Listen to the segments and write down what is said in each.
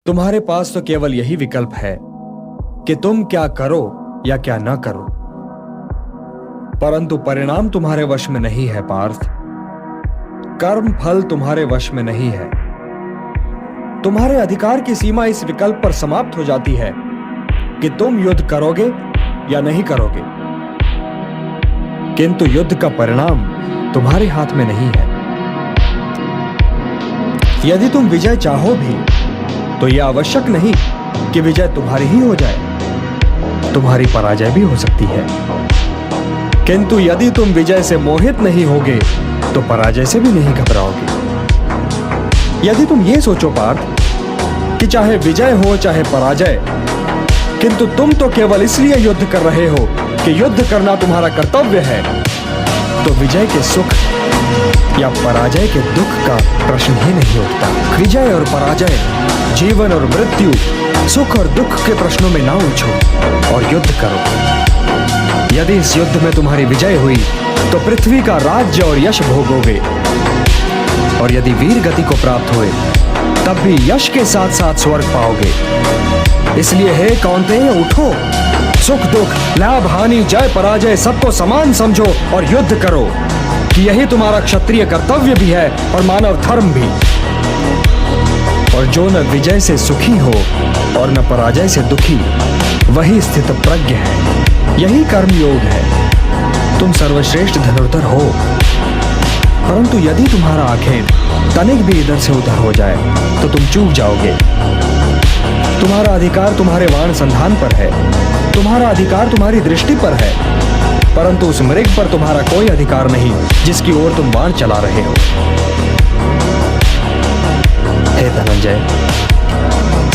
तुम्हारे पास तो केवल यही विकल्प है कि तुम क्या करो या क्या ना करो, परंतु परिणाम तुम्हारे वश में नहीं है पार्थ। कर्म फल तुम्हारे वश में नहीं है। तुम्हारे अधिकार की सीमा इस विकल्प पर समाप्त हो जाती है कि तुम युद्ध करोगे या नहीं करोगे, किंतु युद्ध का परिणाम तुम्हारे हाथ में नहीं है। यदि तुम विजय चाहो भी तो यह आवश्यक नहीं कि विजय तुम्हारी ही हो जाए, तुम्हारी पराजय भी हो सकती है। किंतु यदि तुम विजय से मोहित नहीं होगे तो पराजय से भी नहीं घबराओगे। यदि तुम ये सोचो पार्थ कि चाहे विजय हो चाहे पराजय, किंतु तुम तो केवल इसलिए युद्ध कर रहे हो कि युद्ध करना तुम्हारा कर्तव्य है, तो विजय के सुख या पराजय के दुख का प्रश्न ही नहीं उठता। विजय और पराजय, जीवन और मृत्यु, सुख और दुख के प्रश्नों में ना उलझो और युद्ध करो। यदि इस युद्ध में तुम्हारी विजय हुई तो पृथ्वी का राज्य और यश भोगोगे, और यदि वीर गति को प्राप्त हुए तब भी यश के साथ साथ स्वर्ग पाओगे। इसलिए हे कौन्तेय, उठो, सुख दुख, लाभ हानि, जय पराजय सबको समान समझो और युद्ध करो, कि यही तुम्हारा क्षत्रिय कर्तव्य भी है और मानव धर्म भी। और जो न विजय से सुखी हो और न पराजय से दुखी, वही स्थित प्रज्ञ है, यही कर्म योग है। तुम सर्वश्रेष्ठ धनुर्धर हो, परंतु यदि तुम्हारा आखेट तनिक भी इधर से उधर हो जाए तो तुम चूक जाओगे। तुम्हारा अधिकार तुम्हारे बाण संधान पर है, तुम्हारा अधिकार तुम्हारी दृष्टि पर है, परंतु उस मृग पर तुम्हारा कोई अधिकार नहीं जिसकी ओर तुम बाण चला रहे हो। हे धनंजय,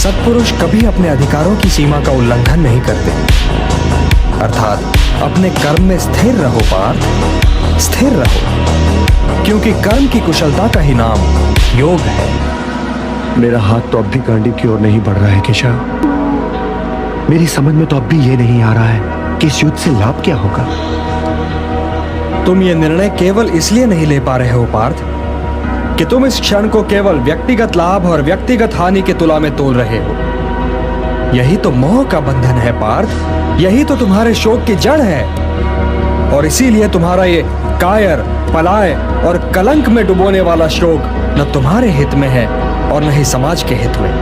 सत्पुरुष कभी अपने अधिकारों की सीमा का उल्लंघन नहीं करते, अर्थात अपने कर्म में स्थिर रहो पार्थ, स्थिर रहो, क्योंकि कर्म की कुशलता का ही नाम योग है। मेरा हाथ तो अब भी गांडी की ओर नहीं बढ़ रहा है केशव। मेरी समझ में तो अब भी ये नहीं आ रहा है कि इस युद्ध से लाभ क्या होगा। तुम ये निर्णय केवल इसलिए नहीं ले पा रहे हो पार्थ कि तुम इस क्षण को केवल व्यक्तिगत लाभ और व्यक्तिगत हानि के तुला में तोल रहे हो। यही तो मोह का बंधन है पार्थ, यही तो तुम्हारे शोक की जड़ है, और इसीलिए तुम्हारा ये कायर, पलाय और कलंक में डुबोने वाला शोक न तुम्हारे हित में है और न ही समाज के हित में।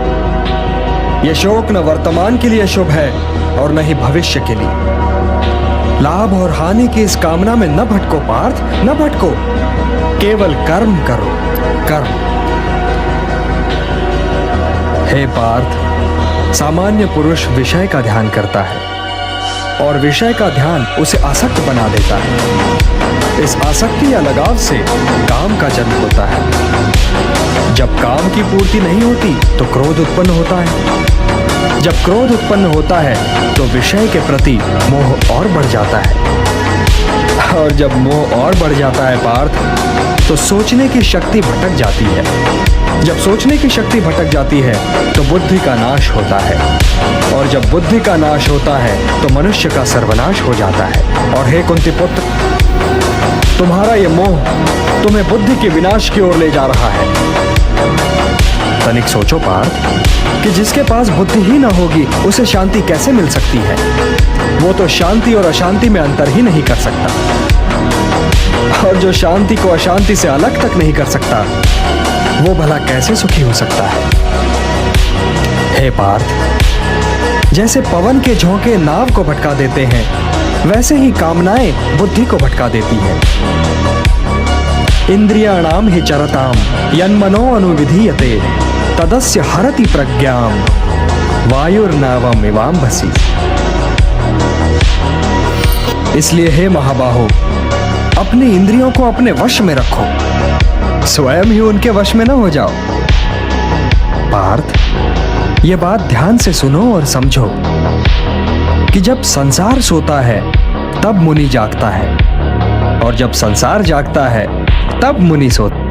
यह शोक न वर्तमान के लिए शुभ है और न ही भविष्य के लिए। लाभ और हानि की इस कामना में न भटको पार्थ, न भटको, केवल कर्म करो, कर्म। हे पार्थ, सामान्य पुरुष विषय का ध्यान करता है और विषय का ध्यान उसे आसक्त बना देता है। इस आसक्ति या लगाव से काम का जन्म होता है। जब काम की पूर्ति नहीं होती तो क्रोध उत्पन्न होता है। जब क्रोध उत्पन्न होता है तो विषय के प्रति मोह और बढ़ जाता है, और जब मोह और बढ़ जाता है पार्थ, तो सोचने की शक्ति भटक जाती है। जब सोचने की शक्ति भटक जाती है तो बुद्धि का नाश होता है, और जब बुद्धि का नाश होता है तो मनुष्य का सर्वनाश हो जाता है। और हे कुंती पुत्र, तुम्हारा ये मोह तुम्हें बुद्धि के विनाश की ओर ले जा रहा है। तनिक सोचो पार्थ कि जिसके पास बुद्धि ही ना होगी उसे शांति कैसे मिल सकती है। वो तो शांति और अशांति में अंतर ही नहीं कर सकता, और जो शांति को अशांति से अलग तक नहीं कर सकता, वो भला कैसे सुखी हो सकता है। हे पार्थ, जैसे पवन के झोंके नाव को भटका देते हैं, वैसे ही कामनाएं बुद्धि को भटका देती हैं। इंद्रियाणाम हि चरताम यन्मनो अनुविधीयते तदस्य हरति प्रज्ञाम वायुर्नावम इवाम्भसि। इसलिए हे महाबाहो, अपनी इंद्रियों को अपने वश में रखो, स्वयं ही उनके वश में न हो जाओ। पार्थ, ये बात ध्यान से सुनो और समझो कि जब संसार सोता है तब मुनि जागता है, और जब संसार जागता है तब मुनि सोता है।